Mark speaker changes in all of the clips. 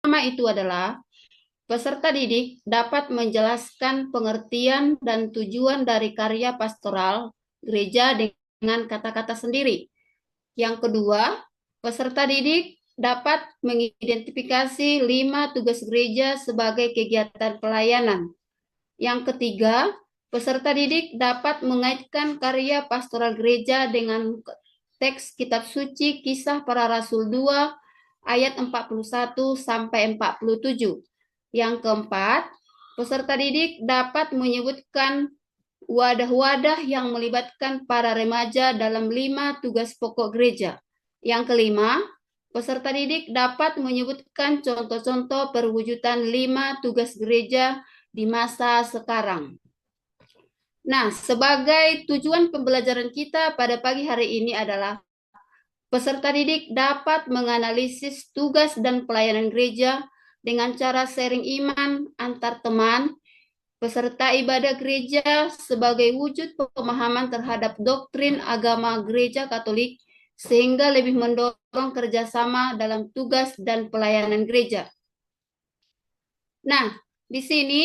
Speaker 1: itu adalah peserta didik dapat menjelaskan pengertian dan tujuan dari karya pastoral gereja dengan kata-kata sendiri. Yang kedua, peserta didik dapat mengidentifikasi 5 tugas gereja sebagai kegiatan pelayanan. Yang ketiga, peserta didik dapat mengaitkan karya pastoral gereja dengan teks kitab suci Kisah Para Rasul 2 ayat 41 sampai 47. Yang keempat, peserta didik dapat menyebutkan wadah-wadah yang melibatkan para remaja dalam 5 tugas pokok gereja. Yang kelima, peserta didik dapat menyebutkan contoh-contoh perwujudan 5 tugas gereja di masa sekarang. Nah, sebagai tujuan pembelajaran kita pada pagi hari ini adalah peserta didik dapat menganalisis tugas dan pelayanan gereja dengan cara sharing iman antar teman, peserta ibadah gereja sebagai wujud pemahaman terhadap doktrin agama gereja Katolik, sehingga lebih mendorong kerjasama dalam tugas dan pelayanan gereja. Nah, di sini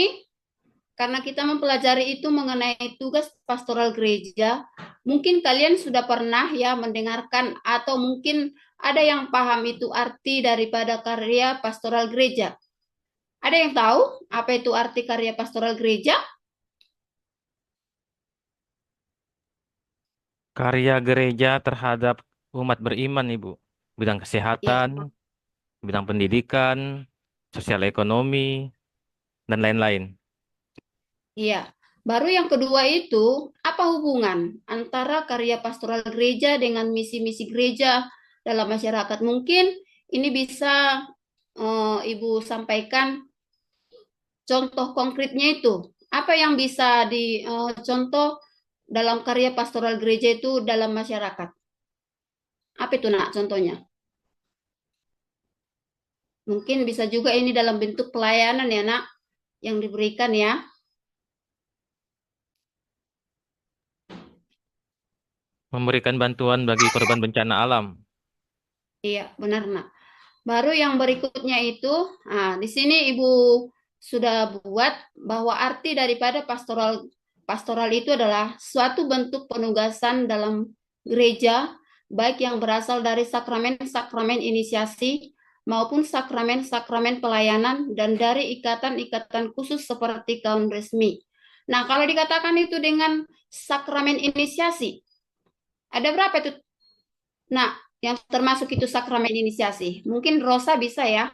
Speaker 1: karena kita mempelajari itu mengenai tugas pastoral gereja, mungkin kalian sudah pernah ya mendengarkan atau mungkin ada yang paham itu arti daripada karya pastoral gereja. Ada yang tahu apa itu arti karya pastoral gereja?
Speaker 2: Karya gereja terhadap umat beriman, Ibu. Bidang
Speaker 1: Ya,
Speaker 2: kesehatan, bidang pendidikan, sosial ekonomi, dan lain-lain.
Speaker 1: iya. Baru yang kedua itu, apa hubungan antara karya pastoral gereja dengan misi-misi gereja dalam masyarakat? Mungkin ini bisa Ibu sampaikan contoh konkretnya itu. Apa yang bisa dicontoh dalam karya pastoral gereja itu dalam masyarakat? Apa itu nak contohnya? Mungkin bisa juga ini dalam bentuk pelayanan ya nak yang diberikan ya.
Speaker 2: Memberikan bantuan bagi korban bencana alam.
Speaker 1: Iya, benar nak. Baru yang berikutnya itu, nah di sini Ibu sudah buat bahwa arti daripada pastoral pastoral itu adalah suatu bentuk penugasan dalam gereja, baik yang berasal dari sakramen-sakramen inisiasi maupun sakramen-sakramen pelayanan dan dari ikatan-ikatan khusus seperti kaum resmi. Nah, kalau dikatakan itu dengan sakramen inisiasi, ada berapa itu? Nah, yang termasuk itu sakramen inisiasi. Mungkin Rosa bisa ya.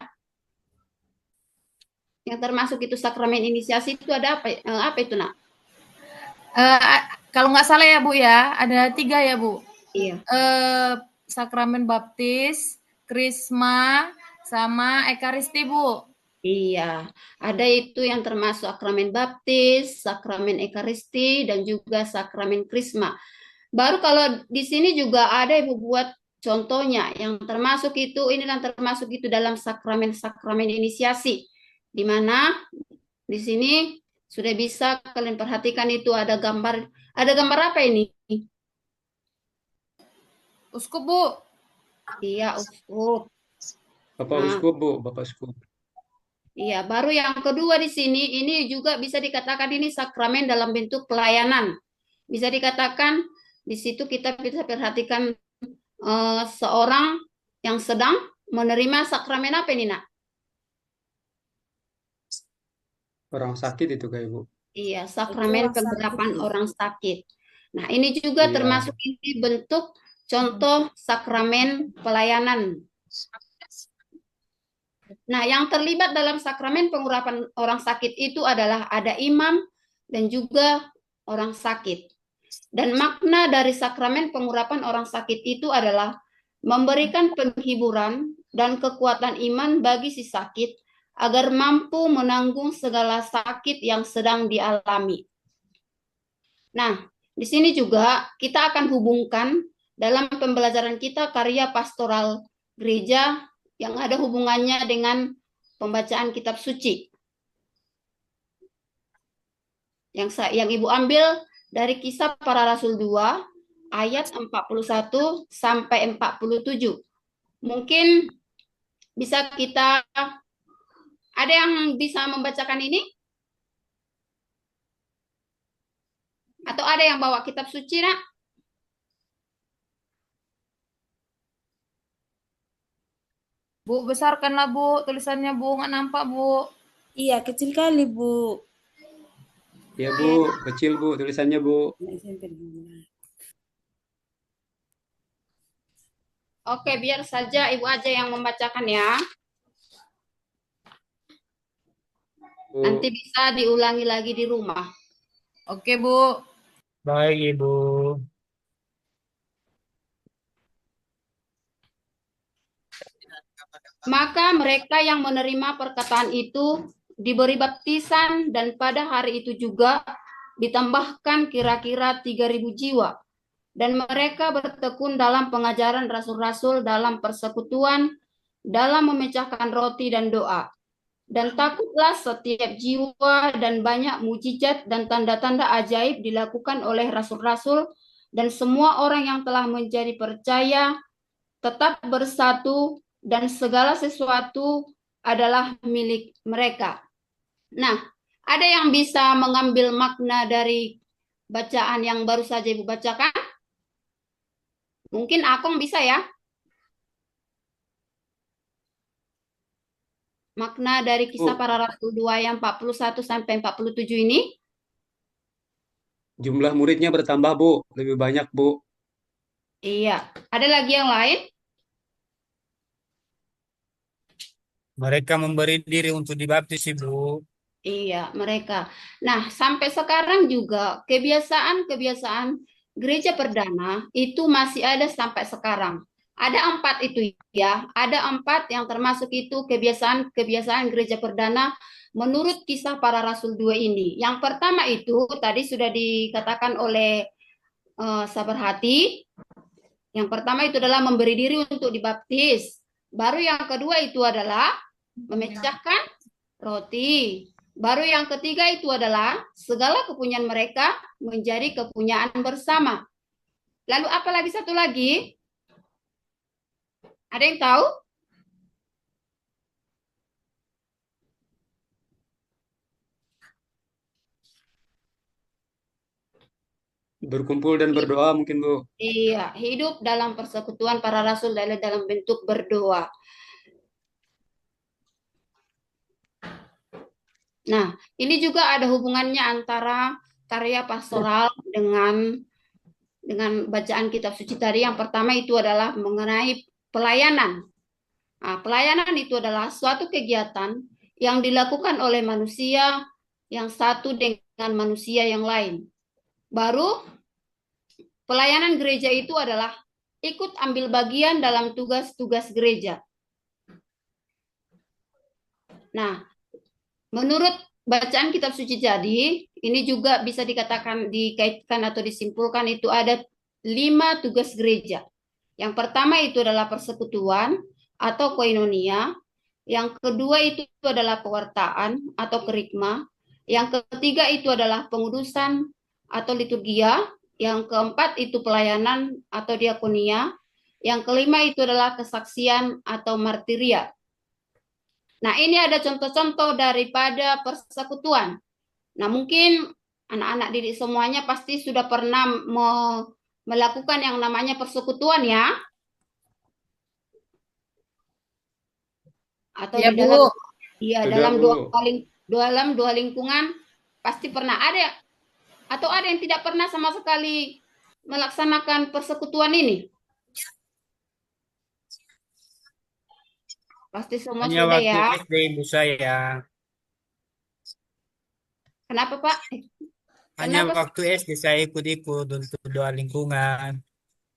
Speaker 1: Yang termasuk itu sakramen inisiasi itu ada apa? Apa itu nak?
Speaker 3: Eh, Kalau nggak salah ya Bu ya, ada 3 ya Bu.
Speaker 1: Iya,
Speaker 3: Sakramen baptis, krisma, sama ekaristi Bu.
Speaker 1: iya. Ada itu yang termasuk sakramen baptis, sakramen ekaristi, dan juga sakramen krisma. Baru kalau di sini juga ada ibu buat contohnya yang termasuk itu ini yang termasuk itu dalam sakramen-sakramen inisiasi, di mana di sini sudah bisa kalian perhatikan itu ada gambar apa ini?
Speaker 3: Uskup Bu.
Speaker 1: Iya, uskup.
Speaker 4: Bapak
Speaker 1: Nah,
Speaker 4: Uskup, Bu, Bapak Uskup.
Speaker 1: iya, baru yang kedua di sini ini juga bisa dikatakan ini sakramen dalam bentuk pelayanan. Bisa dikatakan di situ kita bisa perhatikan seorang yang sedang menerima sakramen apa ini, Nak?
Speaker 4: Orang sakit itu kayak Bu.
Speaker 1: Iya,
Speaker 3: Itu
Speaker 1: sakramen
Speaker 3: orang sakit
Speaker 1: pengharapan
Speaker 3: Bu.
Speaker 1: orang sakit. Nah, ini juga
Speaker 4: Iya.
Speaker 1: termasuk ini bentuk contoh sakramen pelayanan. Nah, yang terlibat dalam sakramen pengurapan orang sakit itu adalah ada imam dan juga orang sakit. Dan makna dari sakramen pengurapan orang sakit itu adalah memberikan penghiburan dan kekuatan iman bagi si sakit agar mampu menanggung segala sakit yang sedang dialami. Nah, di sini juga kita akan hubungkan dalam pembelajaran kita karya pastoral gereja yang ada hubungannya dengan pembacaan kitab suci. Yang Ibu ambil dari Kisah Para Rasul 2 ayat 41 sampai 47. Mungkin bisa kita Ada yang bisa membacakan ini? Atau ada yang bawa kitab suci, Nak?
Speaker 3: Bu, besarkanlah Bu tulisannya Bu, nggak nampak Bu.
Speaker 5: Iya, kecil kali, Bu.
Speaker 4: Ya Bu, kecil Bu tulisannya Bu.
Speaker 1: Oke, biar saja Ibu aja yang membacakan ya.
Speaker 4: Bu,
Speaker 1: Nanti bisa diulangi lagi di rumah.
Speaker 3: Oke Bu.
Speaker 6: Baik, Ibu.
Speaker 1: Maka mereka yang menerima perkataan itu diberi baptisan dan pada hari itu juga ditambahkan kira-kira 3.000 jiwa. Dan mereka bertekun dalam pengajaran rasul-rasul, dalam persekutuan, dalam memecahkan roti dan doa. Dan takutlah setiap jiwa dan banyak mujizat dan tanda-tanda ajaib dilakukan oleh rasul-rasul dan semua orang yang telah menjadi percaya tetap bersatu dan segala sesuatu adalah milik mereka. Nah, ada yang bisa mengambil makna dari bacaan yang baru saja Ibu bacakan? Mungkin Akong bisa ya? Makna dari kisah
Speaker 4: Bu,
Speaker 1: para rasul 2 yang 41 sampai 47 ini?
Speaker 4: jumlah muridnya bertambah Bu, lebih banyak Bu.
Speaker 1: Iya. Ada lagi yang lain?
Speaker 6: Mereka memberi diri untuk dibaptis, Ibu.
Speaker 1: Iya, mereka. Nah, sampai sekarang juga kebiasaan-kebiasaan gereja perdana itu masih ada sampai sekarang. Ada 4 itu ya, ada 4 yang termasuk itu kebiasaan-kebiasaan gereja perdana menurut kisah para rasul 2 ini. Yang pertama itu tadi sudah dikatakan oleh sabar hati. Yang pertama itu adalah memberi diri untuk dibaptis. Baru yang kedua itu adalah memecahkan roti. Baru yang ketiga itu adalah segala kepunyaan mereka menjadi kepunyaan bersama. Lalu apa lagi satu lagi? Ada yang tahu?
Speaker 4: Berkumpul dan berdoa mungkin Bu.
Speaker 1: Iya, hidup dalam persekutuan para rasul dalam bentuk berdoa. Nah, ini juga ada hubungannya antara karya pastoral dengan bacaan kitab suci tadi. Yang pertama itu adalah mengenai pelayanan. Nah, pelayanan itu adalah suatu kegiatan yang dilakukan oleh manusia yang satu dengan manusia yang lain. Baru pelayanan gereja itu adalah ikut ambil bagian dalam tugas-tugas gereja. Nah, menurut bacaan kitab suci tadi, ini juga bisa dikaitkan atau disimpulkan itu ada 5 tugas gereja. Yang pertama itu adalah persekutuan atau koinonia. Yang kedua itu adalah pewartaan atau kerikma. Yang ketiga itu adalah pengudusan atau liturgia. Yang keempat itu pelayanan atau diakonia. Yang kelima itu adalah kesaksian atau martiria. Nah, ini ada contoh-contoh daripada persekutuan. Nah, mungkin anak-anak didik semuanya pasti sudah pernah melakukan yang namanya persekutuan ya. Atau
Speaker 3: Ya
Speaker 1: di
Speaker 3: Bu.
Speaker 1: dalam
Speaker 4: Sudah Bu.
Speaker 1: dalam dua lingkungan pasti pernah ada atau ada yang tidak pernah sama sekali melaksanakan persekutuan ini. Pasti semua
Speaker 6: Hanya
Speaker 1: sudah
Speaker 6: waktu
Speaker 1: ya.
Speaker 6: SD, Ibu saya.
Speaker 1: Kenapa Pak?
Speaker 6: Hanya
Speaker 1: Kenapa?
Speaker 6: waktu SD saya ikut-ikut untuk doa lingkungan.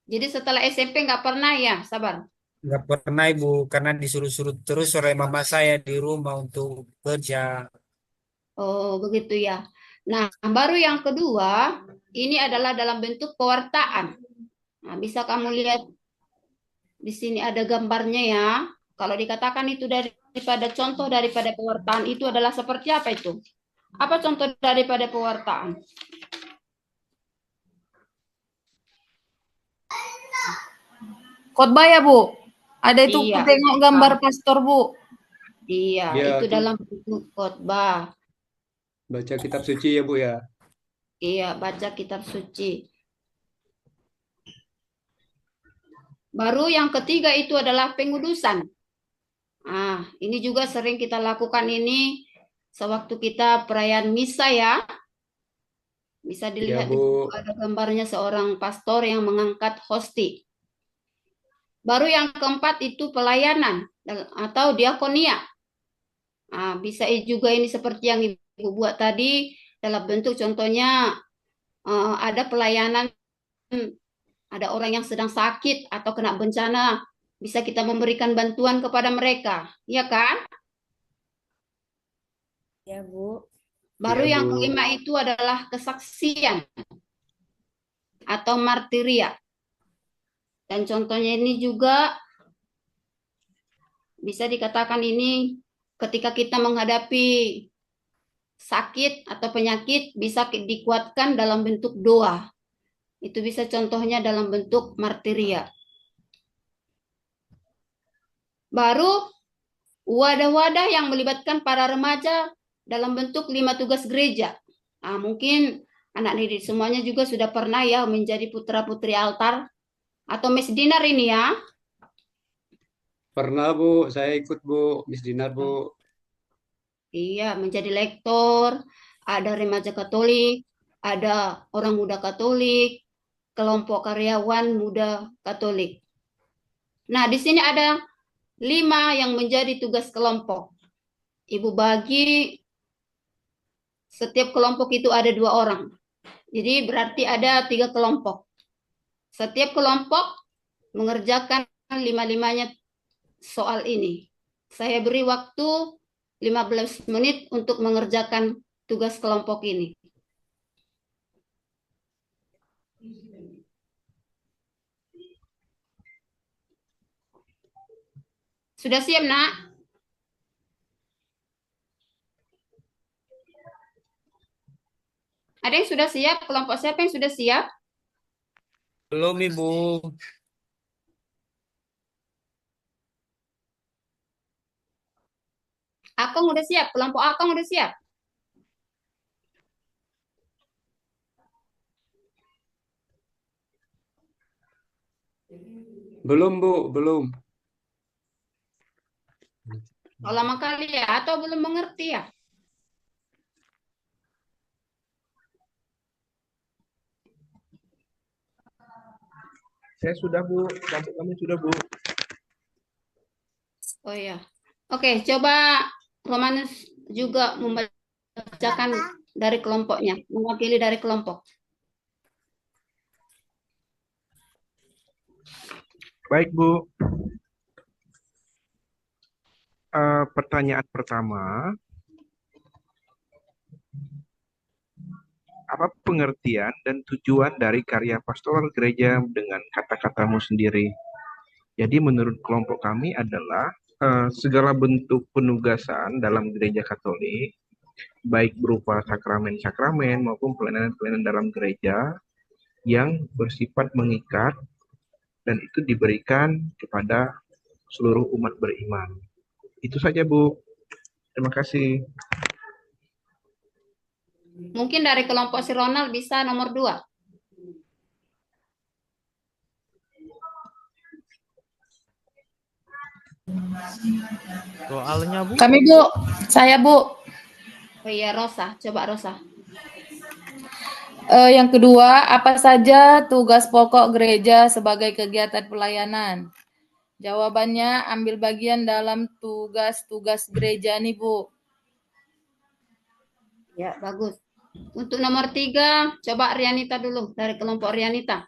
Speaker 1: Jadi setelah SMP nggak pernah ya, sabar.
Speaker 6: Nggak pernah, Ibu, karena disuruh-suruh terus oleh mama saya di rumah untuk kerja.
Speaker 1: Oh, begitu ya. Nah, baru yang kedua, ini adalah dalam bentuk pewartaan. Nah, bisa kamu lihat di sini ada gambarnya ya. Kalau dikatakan itu daripada contoh daripada pewartaan itu adalah seperti apa itu? Apa contoh daripada pewartaan?
Speaker 3: Khotbah ya Bu. Ada itu
Speaker 1: Iya.
Speaker 3: tengok gambar pastor Bu.
Speaker 1: Iya,
Speaker 4: Dia
Speaker 1: itu
Speaker 4: tuh
Speaker 1: dalam bentuk khotbah.
Speaker 4: baca kitab suci ya Bu ya.
Speaker 1: Iya, baca kitab suci. Baru yang ketiga itu adalah pengudusan. Ini juga sering kita lakukan ini sewaktu kita perayaan misa ya. Bisa
Speaker 4: Ya
Speaker 1: dilihat
Speaker 4: Bu.
Speaker 1: di situ ada gambarnya seorang pastor yang mengangkat hosti. Baru yang keempat itu pelayanan atau diakonia. Bisa juga ini seperti yang Ibu buat tadi dalam bentuk contohnya ada pelayanan, ada orang yang sedang sakit atau kena bencana, bisa kita memberikan bantuan kepada mereka, ya kan?
Speaker 5: Ya, Bu.
Speaker 1: Baru
Speaker 4: Ya
Speaker 1: yang
Speaker 4: Bu.
Speaker 1: kelima itu adalah kesaksian atau martiria. Dan contohnya ini juga bisa dikatakan ini ketika kita menghadapi sakit atau penyakit bisa dikuatkan dalam bentuk doa. Itu bisa contohnya dalam bentuk martiria. Baru wadah-wadah yang melibatkan para remaja dalam bentuk 5 tugas gereja. Mungkin anak didik semuanya juga sudah pernah ya menjadi putra-putri altar atau Miss Dinar ini ya.
Speaker 4: Pernah Bu, saya ikut Bu, Miss Dinar Bu.
Speaker 1: Iya, menjadi lektor, ada remaja Katolik, ada orang muda Katolik, kelompok karyawan muda Katolik. Nah, di sini ada 5 yang menjadi tugas kelompok. Ibu bagi setiap kelompok itu ada 2 orang. Jadi berarti ada 3 kelompok. Setiap kelompok mengerjakan 5-5-nya soal ini. Saya beri waktu 15 menit untuk mengerjakan tugas kelompok ini. Sudah siap, Nak? Ada yang sudah siap? Kelompok siapa yang sudah siap?
Speaker 6: Belum, Ibu.
Speaker 1: Akang udah siap? Kelompok Akang udah siap?
Speaker 4: Belum Bu, belum.
Speaker 1: Oh, lama kali ya? Atau belum mengerti ya?
Speaker 7: Saya sudah Bu, kelompok kami sudah Bu.
Speaker 1: Oh ya. Oke, coba Romanus juga membacakan dari kelompoknya, mewakili dari kelompok.
Speaker 7: Baik Bu. Pertanyaan pertama, apa pengertian dan tujuan dari karya pastoral gereja dengan kata-katamu sendiri? Jadi menurut kelompok kami adalah segala bentuk penugasan dalam gereja Katolik, baik berupa sakramen-sakramen maupun pelayanan-pelayanan dalam gereja yang bersifat mengikat dan itu diberikan kepada seluruh umat beriman. Itu saja Bu. Terima kasih.
Speaker 1: Mungkin dari kelompok si Ronald bisa nomor 2.
Speaker 2: Soalnya Bu,
Speaker 3: Kami Bu, saya Bu.
Speaker 1: Oh iya, Rosa. Coba Rosa.
Speaker 3: Yang kedua, apa saja tugas pokok gereja sebagai kegiatan pelayanan? Jawabannya ambil bagian dalam tugas-tugas gereja nih Bu.
Speaker 1: Ya, bagus. Untuk nomor 3, coba Rianita dulu dari kelompok Rianita.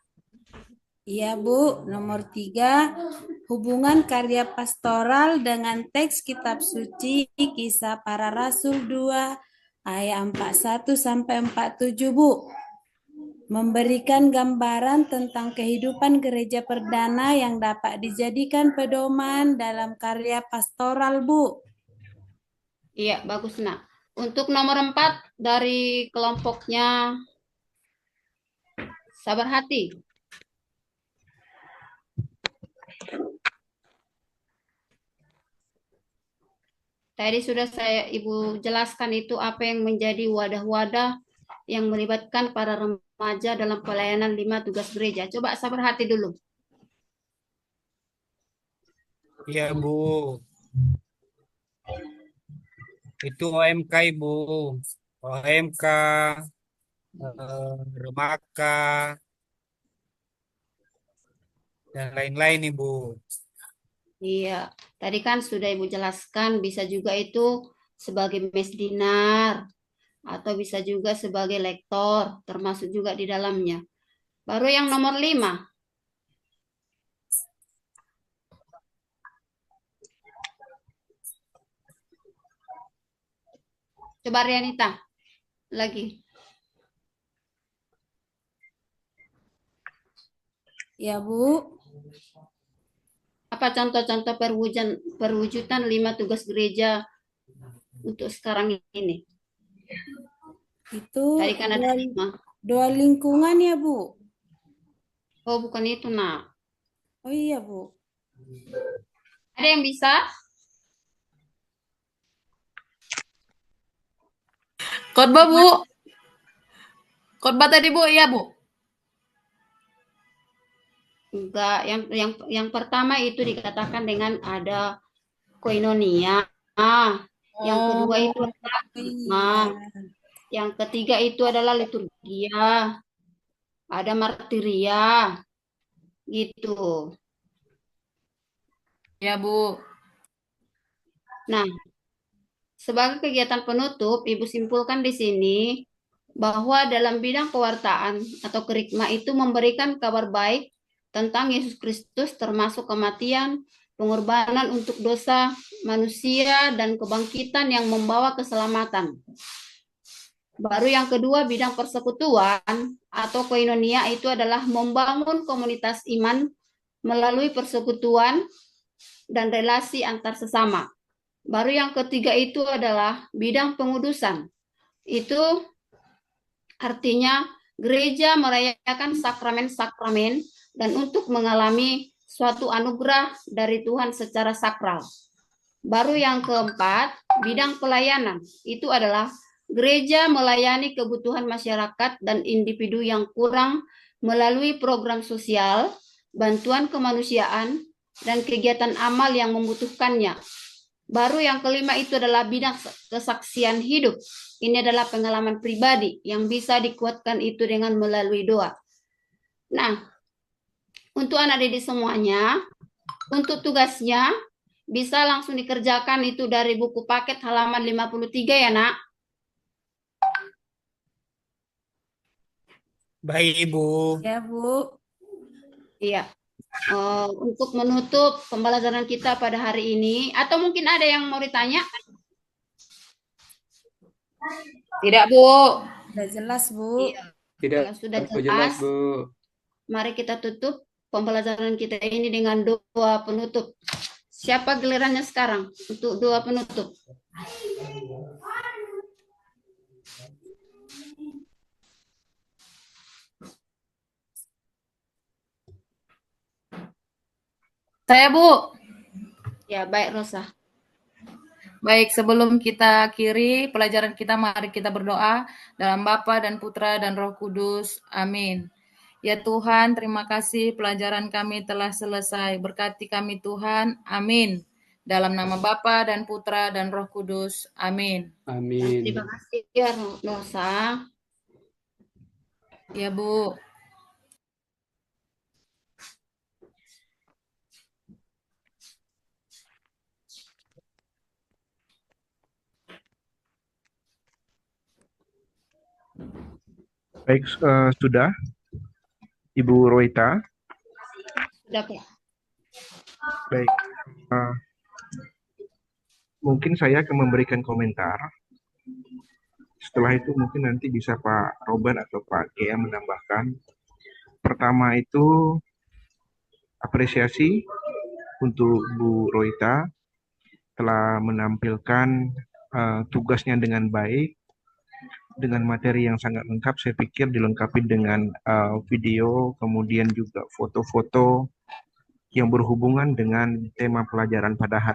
Speaker 5: Iya, Bu. Nomor 3, hubungan karya pastoral dengan teks kitab suci Kisah Para Rasul 2 ayat 41 sampai 47, Bu. Memberikan gambaran tentang kehidupan gereja perdana yang dapat dijadikan pedoman dalam karya pastoral, Bu.
Speaker 1: Iya, bagus, Nak. Untuk nomor 4 dari kelompoknya Sabar Hati. Tadi sudah Ibu jelaskan itu apa yang menjadi wadah-wadah yang melibatkan para remaja dalam pelayanan 5 tugas gereja. Coba sabar hati dulu.
Speaker 6: Iya, Bu. Itu OMK, Ibu. OMK, Remaka, dan lain-lain, Ibu.
Speaker 1: Iya, tadi kan sudah Ibu jelaskan bisa juga itu sebagai mesdinar atau bisa juga sebagai lektor, termasuk juga di dalamnya. Baru yang nomor 5. Coba Rianita, lagi.
Speaker 5: Ya, Bu.
Speaker 1: Apa contoh-contoh perwujudan 5 tugas gereja untuk sekarang ini?
Speaker 5: Itu
Speaker 1: Tadi kan ada 5.
Speaker 5: doa lingkungan ya, Bu.
Speaker 1: Oh, bukan itu, Nak.
Speaker 5: Oh iya, Bu.
Speaker 1: Ada yang bisa?
Speaker 3: Khotbah, Bu. Khotbah tadi, Bu. Iya, Bu.
Speaker 1: Enggak, yang pertama itu dikatakan dengan ada koinonia. Yang kedua itu adalah
Speaker 5: Iya.
Speaker 1: yang ketiga itu adalah liturgia. Ada martiria. Gitu.
Speaker 3: Ya, Bu.
Speaker 1: Nah, sebagai kegiatan penutup, Ibu simpulkan di sini bahwa dalam bidang pewartaan atau kerikma itu memberikan kabar baik tentang Yesus Kristus termasuk kematian, pengorbanan untuk dosa manusia, dan kebangkitan yang membawa keselamatan. Baru yang kedua, bidang persekutuan atau koinonia itu adalah membangun komunitas iman melalui persekutuan dan relasi antar sesama. Baru yang ketiga itu adalah bidang pengudusan. Itu artinya gereja merayakan sakramen-sakramen dan untuk mengalami suatu anugerah dari Tuhan secara sakral. Baru yang keempat, bidang pelayanan. Itu adalah gereja melayani kebutuhan masyarakat dan individu yang kurang melalui program sosial, bantuan kemanusiaan, dan kegiatan amal yang membutuhkannya. Baru yang kelima itu adalah bidang kesaksian hidup. Ini adalah pengalaman pribadi yang bisa dikuatkan itu dengan melalui doa. Nah, untuk anak didik semuanya, untuk tugasnya bisa langsung dikerjakan itu dari buku paket halaman 53 ya, Nak.
Speaker 6: Baik, Ibu.
Speaker 5: Ya, Bu.
Speaker 1: Iya. Untuk menutup pembelajaran kita pada hari ini, atau mungkin ada yang mau ditanya?
Speaker 3: Tidak, Bu.
Speaker 5: Sudah jelas, Bu.
Speaker 1: Iya.
Speaker 4: Tidak
Speaker 1: Kalau sudah
Speaker 4: jelas, jelas,
Speaker 1: jelas,
Speaker 4: Bu.
Speaker 1: mari kita tutup pembelajaran kita ini dengan doa penutup. Siapa gilirannya sekarang untuk doa penutup?
Speaker 3: Saya, Bu.
Speaker 1: Ya, baik Rosa.
Speaker 3: Baik, sebelum kita akhiri pelajaran kita, mari kita berdoa dalam Bapa dan Putra dan Roh Kudus. Amin. Ya Tuhan, terima kasih pelajaran kami telah selesai. Berkati kami Tuhan. Amin. Dalam nama Bapa dan Putra dan Roh Kudus. Amin.
Speaker 4: Amin.
Speaker 1: Terima kasih ya Rosa.
Speaker 3: Ya, Bu.
Speaker 7: Baik, sudah, Ibu Roita.
Speaker 1: Sudah, Pak.
Speaker 7: Baik, mungkin saya akan memberikan komentar. Setelah itu mungkin nanti bisa Pak Roban atau Pak Gea menambahkan. Pertama itu apresiasi untuk Bu Roita telah menampilkan tugasnya dengan baik, dengan materi yang sangat lengkap. Saya pikir dilengkapi dengan video, kemudian juga foto-foto yang berhubungan dengan tema pelajaran pada hari